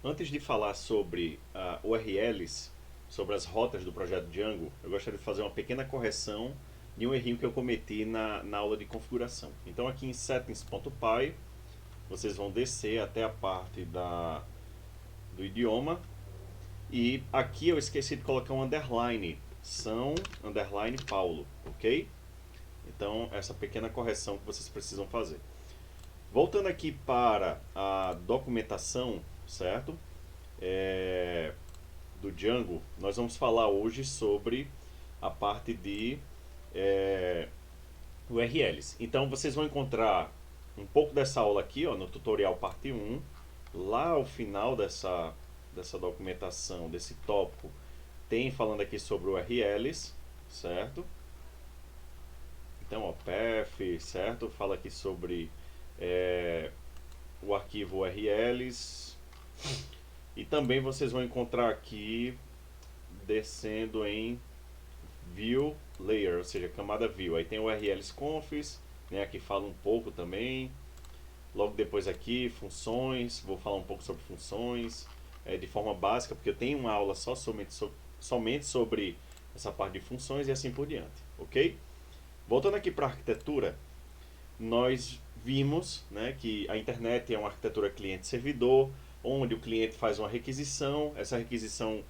Antes de falar sobre URLs, sobre as rotas do projeto Django, eu gostaria de fazer uma pequena correção de um errinho que eu cometi na aula de configuração. Então aqui em settings.py, vocês vão descer até a parte do idioma, e aqui eu esqueci de colocar um underline, São underline Paulo, ok? Então essa pequena correção que vocês precisam fazer. Voltando aqui para a documentação, certo? Do Django, nós vamos falar hoje sobre a parte de URLs. Então vocês vão encontrar um pouco dessa aula aqui, ó, no tutorial parte 1, lá ao final dessa documentação, desse tópico, tem falando aqui sobre URLs, certo? Então, ó, path, certo? Fala aqui sobre o arquivo URLs. E também vocês vão encontrar aqui, descendo em View Layer, ou seja, camada View. Aí tem URLs confs, né, aqui fala um pouco também. Logo depois aqui, funções, vou falar um pouco sobre funções, de forma básica, porque eu tenho uma aula somente sobre essa parte de funções e assim por diante, ok? Voltando aqui para a arquitetura, nós vimos, né, que a internet é uma arquitetura cliente-servidor, onde o cliente faz uma requisição, essa requisição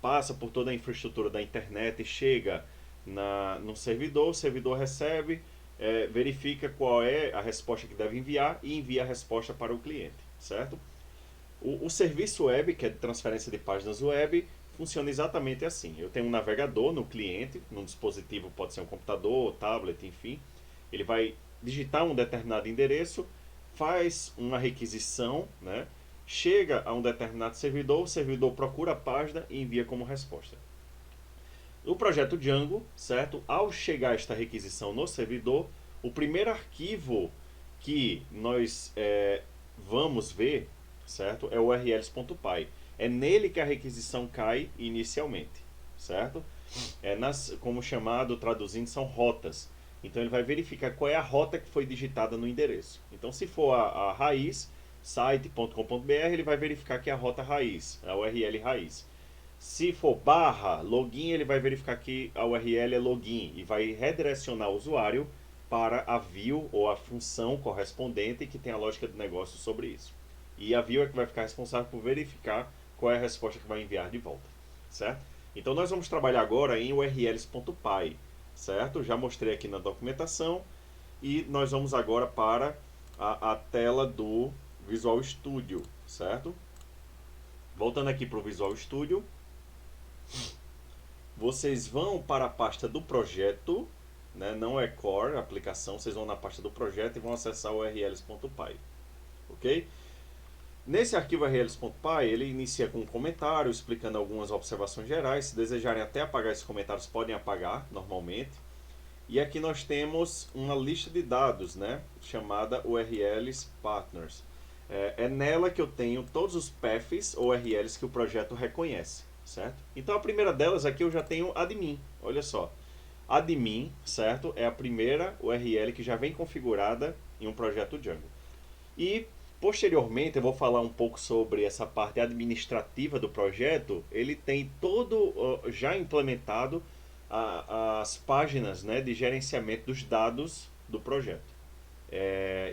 passa por toda a infraestrutura da internet e chega no servidor, o servidor recebe, verifica qual é a resposta que deve enviar e envia a resposta para o cliente, certo? O serviço web, que é de transferência de páginas web, funciona exatamente assim. Eu tenho um navegador no cliente, num dispositivo, pode ser um computador, tablet, enfim. Ele vai digitar um determinado endereço, faz uma requisição, né? Chega a um determinado servidor, o servidor procura a página e envia como resposta. No projeto Django, certo? Ao chegar esta requisição no servidor, o primeiro arquivo que nós vamos ver, certo? É o urls.py. É nele que a requisição cai inicialmente, certo? Como chamado, traduzindo, são rotas. Então ele vai verificar qual é a rota que foi digitada no endereço. Então se for a raiz, site.com.br, ele vai verificar que é a rota raiz, a URL raiz. Se for barra login, ele vai verificar que a URL é login e vai redirecionar o usuário para a view ou a função correspondente que tem a lógica de negócio sobre isso. E a view é que vai ficar responsável por verificar qual é a resposta que vai enviar de volta, certo? Então nós vamos trabalhar agora em urls.py, certo? Já mostrei aqui na documentação e nós vamos agora para a tela do Visual Studio, certo? Voltando aqui para o Visual Studio, vocês vão para a pasta do projeto, né? Não é core, aplicação, vocês vão na pasta do projeto e vão acessar o urls.py, ok? Nesse arquivo urls.py, ele inicia com um comentário explicando algumas observações gerais. Se desejarem até apagar esses comentários, podem apagar normalmente. E aqui nós temos uma lista de dados, né, chamada URLs Partners. É nela que eu tenho todos os paths ou URLs que o projeto reconhece, certo? Então a primeira delas aqui eu já tenho admin, olha só. Admin, certo? É a primeira URL que já vem configurada em um projeto Django. E posteriormente eu vou falar um pouco sobre essa parte administrativa do projeto. Ele tem todo já implementado as páginas, né, de gerenciamento dos dados do projeto.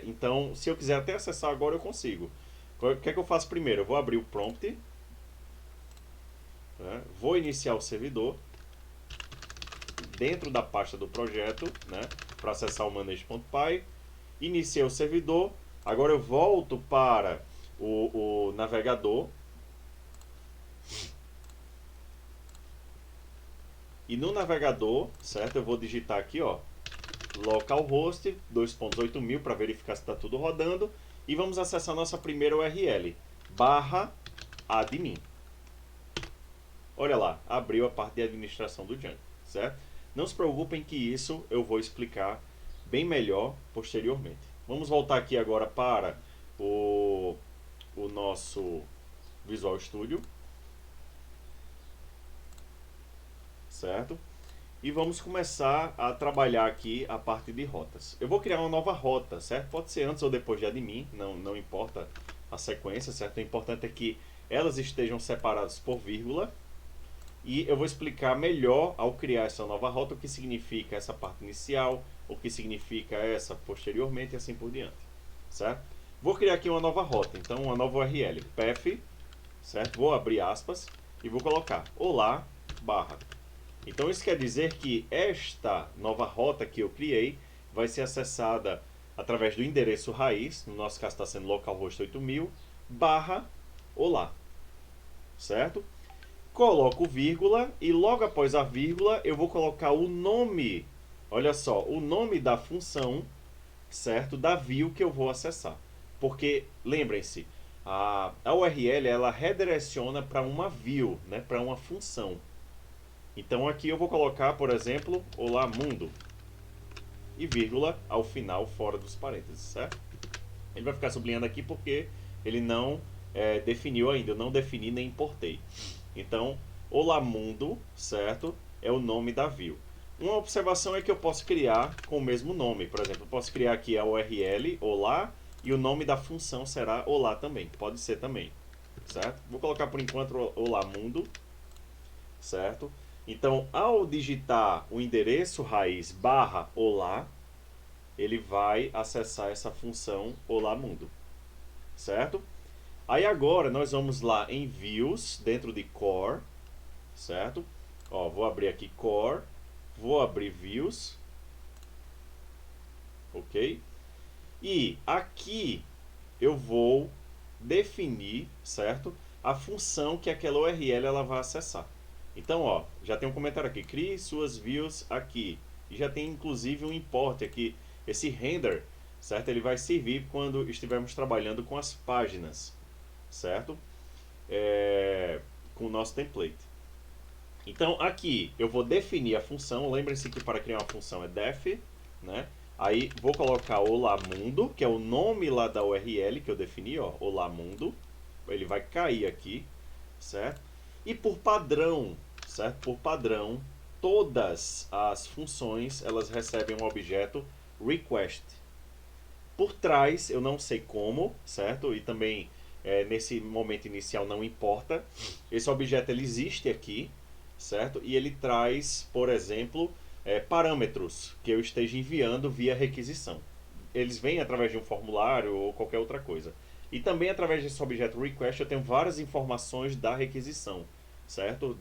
Então, se eu quiser até acessar agora, eu consigo. O que é que eu faço primeiro? Eu vou abrir o prompt, né, vou iniciar o servidor dentro da pasta do projeto, né, para acessar o manage.py. Iniciei o servidor. Agora eu volto para o navegador. E no navegador, certo? Eu vou digitar aqui, ó, localhost 2.8000 para verificar se está tudo rodando. E vamos acessar nossa primeira URL, /admin. Olha lá, abriu a parte de administração do Django, certo? Não se preocupem que isso eu vou explicar bem melhor posteriormente. Vamos voltar aqui agora para o nosso Visual Studio, certo? E vamos começar a trabalhar aqui a parte de rotas. Eu vou criar uma nova rota, certo? Pode ser antes ou depois de admin, não importa a sequência, certo? O importante é que elas estejam separadas por vírgula. E eu vou explicar melhor ao criar essa nova rota o que significa essa parte inicial, o que significa essa posteriormente e assim por diante, certo? Vou criar aqui uma nova rota, então uma nova URL, path, certo? Vou abrir aspas e vou colocar olá barra. Então isso quer dizer que esta nova rota que eu criei vai ser acessada através do endereço raiz, no nosso caso está sendo localhost 8000, barra olá, certo? Coloco vírgula e logo após a vírgula eu vou colocar o nome, olha só, o nome da função, certo? Da view que eu vou acessar. Porque, lembrem-se, a URL ela redireciona para uma view, né? Para uma função. Então aqui eu vou colocar, por exemplo, olá mundo e vírgula ao final fora dos parênteses, certo? Ele vai ficar sublinhando aqui porque ele não definiu ainda, eu não defini nem importei. Então, olá mundo, certo? É o nome da view. Uma observação é que eu posso criar com o mesmo nome. Por exemplo, eu posso criar aqui a URL, olá, e o nome da função será olá também. Pode ser também, certo? Vou colocar por enquanto olá mundo, certo? Então, ao digitar o endereço raiz barra olá, ele vai acessar essa função olá mundo, certo? Aí agora nós vamos lá em Views, dentro de Core, certo? Ó, vou abrir aqui Core, vou abrir Views, ok? E aqui eu vou definir, certo? A função que aquela URL ela vai acessar. Então, ó, já tem um comentário aqui, crie suas views aqui. E já tem inclusive um import aqui, esse render, certo? Ele vai servir quando estivermos trabalhando com as páginas, certo? Com o nosso template. Então aqui eu vou definir a função. Lembrem-se que para criar uma função é def, né? Aí vou colocar olá mundo, que é o nome lá da URL que eu defini, ó, olá mundo. Ele vai cair aqui, certo? E por padrão, certo? Por padrão, todas as funções elas recebem um objeto request. Por trás, eu não sei como, certo? E também nesse momento inicial não importa. Esse objeto ele existe aqui, certo? E ele traz, por exemplo, parâmetros que eu esteja enviando via requisição. Eles vêm através de um formulário ou qualquer outra coisa. E também através desse objeto request eu tenho várias informações da requisição, certo?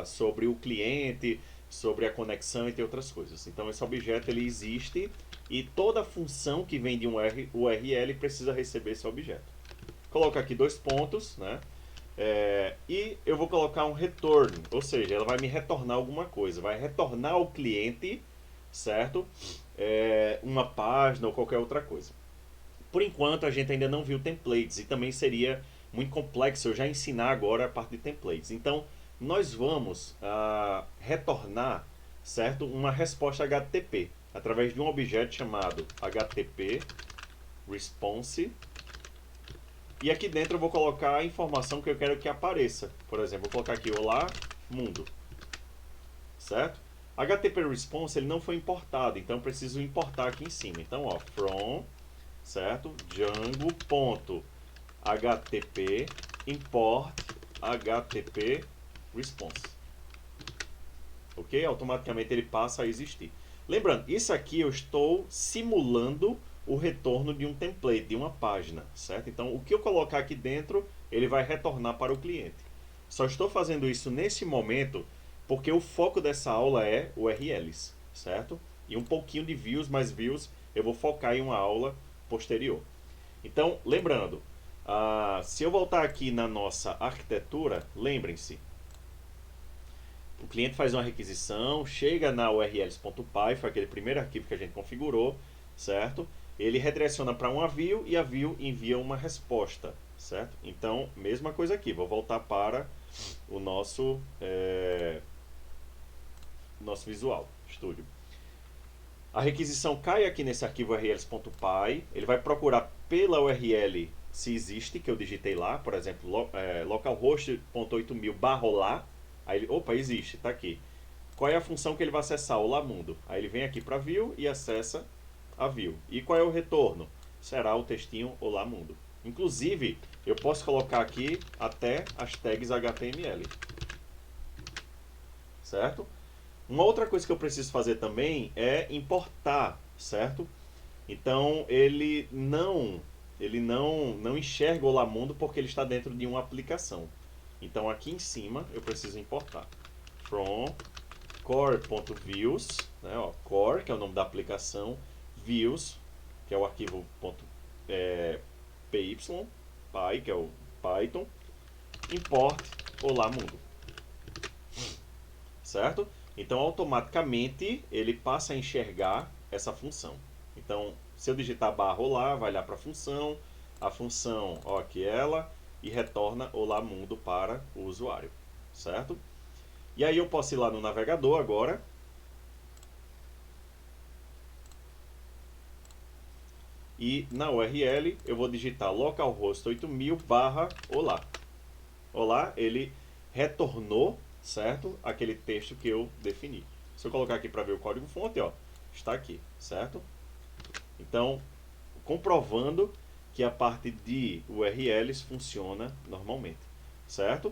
Sobre o cliente, sobre a conexão, entre outras coisas. Então esse objeto ele existe e toda função que vem de um URL precisa receber esse objeto. Coloco aqui dois pontos, né? E eu vou colocar um return, ou seja, ela vai me retornar alguma coisa, vai retornar ao cliente, certo? Uma página ou qualquer outra coisa. Por enquanto a gente ainda não viu templates e também seria muito complexo eu já ensinar agora a parte de templates. Então nós vamos retornar, certo? Uma resposta HTTP através de um objeto chamado HTTP response. E aqui dentro eu vou colocar a informação que eu quero que apareça. Por exemplo, vou colocar aqui olá mundo, certo? HTTP response ele não foi importado, então eu preciso importar aqui em cima. Então, ó, from, certo? Django.http import HTTP response. Ok? Automaticamente ele passa a existir. Lembrando, isso aqui eu estou simulando o retorno de um template, de uma página, certo? Então, o que eu colocar aqui dentro, ele vai retornar para o cliente. Só estou fazendo isso nesse momento porque o foco dessa aula é URLs, certo? E um pouquinho de views, mas views eu vou focar em uma aula posterior. Então, lembrando, se eu voltar aqui na nossa arquitetura, lembrem-se, o cliente faz uma requisição, chega na urls.py, foi aquele primeiro arquivo que a gente configurou, certo? Ele redireciona para uma view e a view envia uma resposta, certo? Então, mesma coisa aqui, vou voltar para o nosso Visual Studio. A requisição cai aqui nesse arquivo urls.py, ele vai procurar pela URL se existe, que eu digitei lá, por exemplo, localhost.8000/olá. Aí ele, opa, existe, está aqui. Qual é a função que ele vai acessar? Olá mundo. Aí ele vem aqui para view e acessa a view. E qual é o retorno? Será o textinho olá mundo. Inclusive, eu posso colocar aqui até as tags HTML, certo? Uma outra coisa que eu preciso fazer também é importar, certo? Então ele não enxerga o Lamundo porque ele está dentro de uma aplicação. Então aqui em cima eu preciso importar from core.views, né, ó, core, que é o nome da aplicação, views, que é o arquivo .py, py, que é o Python, import olá mundo, certo? Então automaticamente ele passa a enxergar essa função. Então se eu digitar barra olá, vai lá para a função, ó, aqui ela, e retorna olá mundo para o usuário, certo? E aí eu posso ir lá no navegador agora. E na URL eu vou digitar localhost 8000 barra olá. Olá, ele retornou, certo? Aquele texto que eu defini. Se eu colocar aqui para ver o código fonte, ó, está aqui, certo? Então, comprovando que a parte de URLs funciona normalmente, certo?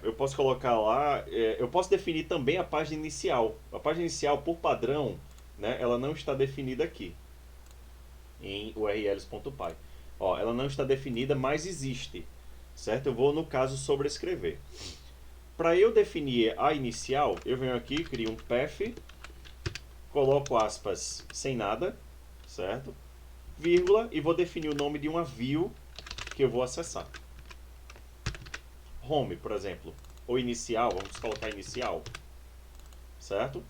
Eu posso colocar lá, eu posso definir também a página inicial. A página inicial, por padrão, né, ela não está definida aqui em urls.py. Ó, ela não está definida, mas existe, certo? Eu vou, no caso, sobrescrever. Para eu definir a inicial, eu venho aqui, crio um path, coloco aspas sem nada, certo? Vírgula, e vou definir o nome de uma view que eu vou acessar. Home, por exemplo, ou inicial, vamos colocar inicial, certo?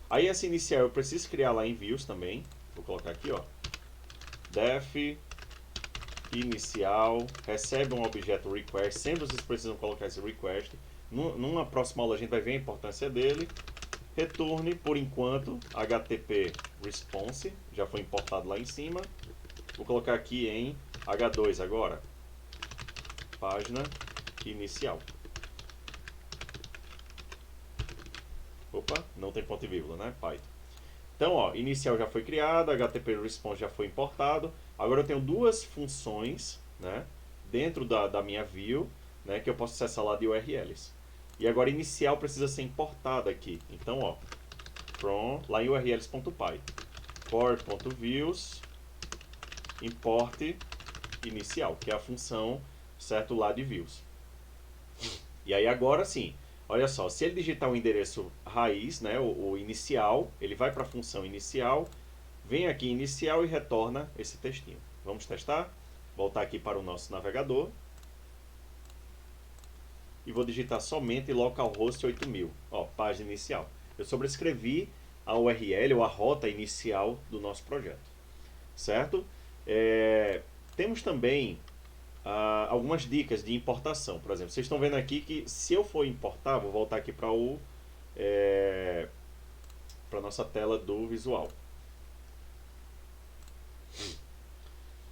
Aí essa inicial eu preciso criar lá em views também, vou colocar aqui, ó, def inicial, recebe um objeto request, sempre vocês precisam colocar esse request. Numa próxima aula a gente vai ver a importância dele. Returne, por enquanto, HTTP response, já foi importado lá em cima. Vou colocar aqui em H2 agora, página inicial. Opa, não tem ponto e vírgula, né? Python. Então, ó, inicial já foi criado, HTTP response já foi importado. Agora eu tenho duas funções, né, dentro da minha view, né, que eu posso acessar lá de URLs. E agora inicial precisa ser importada aqui. Então, ó, from lá em urls.py, core.views import inicial, que é a função, certo, lá de views. E aí agora sim, olha só, se ele digitar o endereço raiz, né, o inicial, ele vai para a função inicial, vem aqui inicial e retorna esse textinho. Vamos testar? Voltar aqui para o nosso navegador. E vou digitar somente localhost 8000, ó, página inicial. Eu sobrescrevi a URL ou a rota inicial do nosso projeto, certo? Temos também algumas dicas de importação. Por exemplo, vocês estão vendo aqui que se eu for importar, vou voltar aqui para a nossa tela do visual.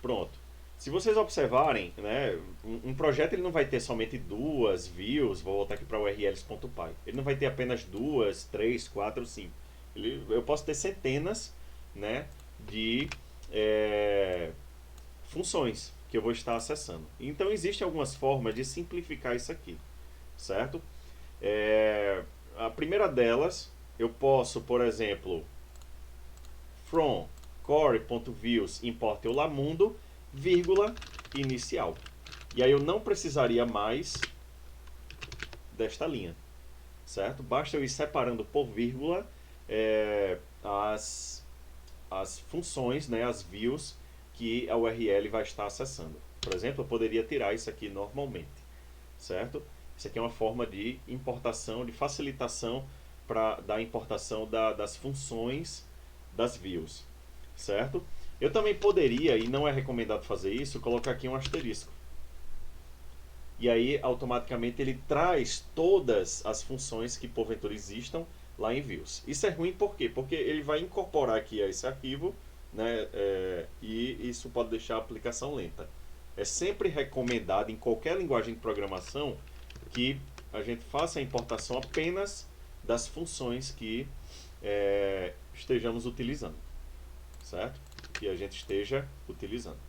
Pronto. Se vocês observarem, né, um projeto ele não vai ter somente duas views, vou voltar aqui para urls.py. Ele não vai ter apenas duas, três, quatro, cinco. Eu posso ter centenas, né, de funções que eu vou estar acessando. Então existem algumas formas de simplificar isso aqui, certo? A primeira delas, eu posso, por exemplo, from core.views import olamundo, vírgula, inicial. E aí eu não precisaria mais desta linha, certo? Basta eu ir separando por vírgula as funções, né, as views que a URL vai estar acessando. Por exemplo, eu poderia tirar isso aqui normalmente, certo? Isso aqui é uma forma de importação, de facilitação da importação das funções das views, certo? Eu também poderia, e não é recomendado fazer isso, colocar aqui um asterisco. E aí, automaticamente, ele traz todas as funções que porventura existam lá em views. Isso é ruim por quê? Porque ele vai incorporar aqui esse arquivo, né, e isso pode deixar a aplicação lenta. É sempre recomendado, em qualquer linguagem de programação, que a gente faça a importação apenas das funções que estejamos utilizando, certo? Que a gente esteja utilizando.